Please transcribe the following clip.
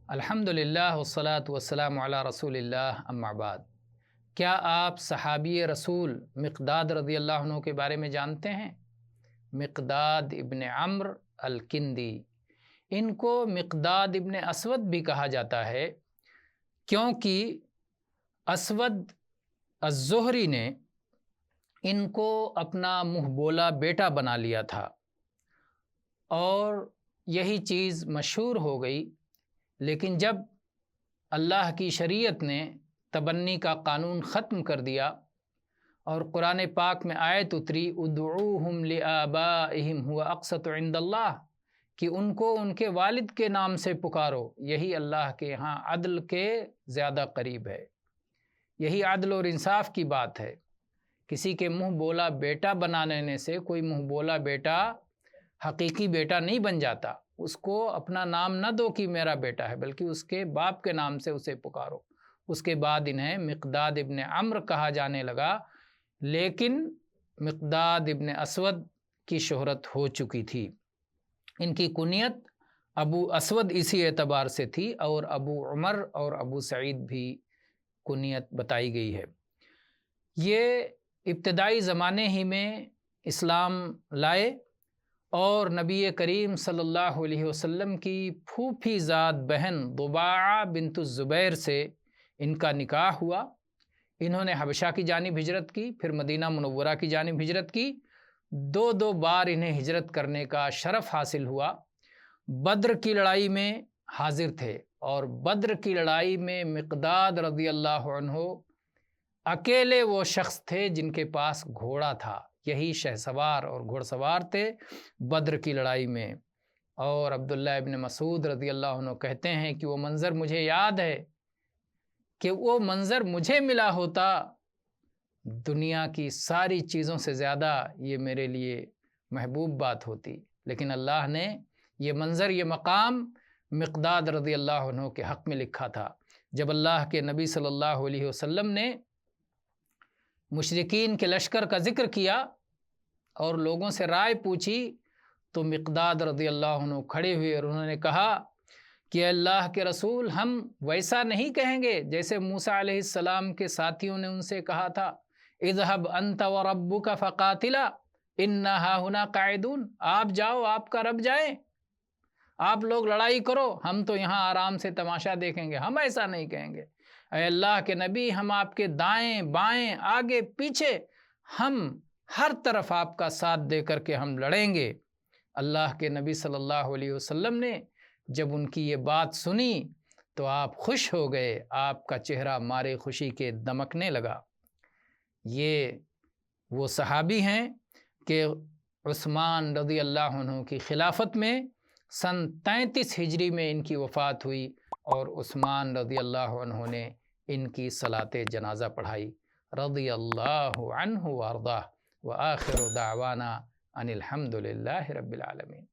الحمدللہ والصلاة والسلام علی رسول اللہ اما بعد۔ کیا آپ صحابی رسول مقداد رضی اللہ عنہ کے بارے میں جانتے ہیں؟ مقداد ابن عمرو الکندی، ان کو مقداد ابن اسود بھی کہا جاتا ہے کیونکہ اسود الزہری نے ان کو اپنا منہ بولا بیٹا بنا لیا تھا اور یہی چیز مشہور ہو گئی، لیکن جب اللہ کی شریعت نے تبنی کا قانون ختم کر دیا اور قرآن پاک میں آیت اتری ادعوہم لآبائہم هو اقسط عند اللہ، کہ ان کو ان کے والد کے نام سے پکارو، یہی اللہ کے ہاں عدل کے زیادہ قریب ہے، یہی عدل اور انصاف کی بات ہے۔ کسی کے منہ بولا بیٹا بنا لینے سے کوئی منہ بولا بیٹا حقیقی بیٹا نہیں بن جاتا۔ اس کو اپنا نام نہ دو کہ میرا بیٹا ہے، بلکہ اس کے باپ کے نام سے اسے پکارو۔ اس کے بعد انہیں مقداد ابن عمرو کہا جانے لگا، لیکن مقداد ابن اسود کی شہرت ہو چکی تھی۔ ان کی کنیت ابو اسود اسی اعتبار سے تھی، اور ابو عمر اور ابو سعید بھی کنیت بتائی گئی ہے۔ یہ ابتدائی زمانے ہی میں اسلام لائے اور نبی کریم صلی اللہ علیہ وسلم کی پھوپھی زاد بہن ضباعہ بنت الزبیر سے ان کا نکاح ہوا۔ انہوں نے حبشہ کی جانب ہجرت کی، پھر مدینہ منورہ کی جانب ہجرت کی۔ دو بار انہیں ہجرت کرنے کا شرف حاصل ہوا۔ بدر کی لڑائی میں حاضر تھے، اور بدر کی لڑائی میں مقداد رضی اللہ عنہ اکیلے وہ شخص تھے جن کے پاس گھوڑا تھا، یہی شہسوار اور گھوڑ سوار تھے بدر کی لڑائی میں۔ اور عبداللہ ابن مسعود رضی اللہ عنہ کہتے ہیں کہ وہ منظر مجھے یاد ہے کہ وہ منظر مجھے ملا ہوتا دنیا کی ساری چیزوں سے زیادہ یہ میرے لیے محبوب بات ہوتی، لیکن اللہ نے یہ منظر، یہ مقام مقداد رضی اللہ عنہ کے حق میں لکھا تھا۔ جب اللہ کے نبی صلی اللہ علیہ وسلم نے مشرکین کے لشکر کا ذکر کیا اور لوگوں سے رائے پوچھی، تو مقداد رضی اللہ عنہ کھڑے ہوئے اور انہوں نے کہا کہ اللہ کے رسول، ہم ویسا نہیں کہیں گے جیسے موسیٰ علیہ السلام کے ساتھیوں نے ان سے کہا تھا، اذهب انت وربک فقاتلا انا ہاہنا قاعدون، آپ جاؤ، آپ کا رب جائے، آپ لوگ لڑائی کرو، ہم تو یہاں آرام سے تماشا دیکھیں گے۔ ہم ایسا نہیں کہیں گے، اے اللہ کے نبی، ہم آپ کے دائیں بائیں آگے پیچھے، ہم ہر طرف آپ کا ساتھ دے کر کے ہم لڑیں گے۔ اللہ کے نبی صلی اللہ علیہ وسلم نے جب ان کی یہ بات سنی تو آپ خوش ہو گئے، آپ کا چہرہ مارے خوشی کے دمکنے لگا۔ یہ وہ صحابی ہیں کہ عثمان رضی اللہ عنہ کی خلافت میں سن 33 ہجری میں ان کی وفات ہوئی، اور عثمان رضی اللہ عنہ نے ان کی صلاۃ جنازہ پڑھائی، رضی اللہ عنہ وارضاہ، وآخر دعوانا ان الحمد للہ رب العالمین۔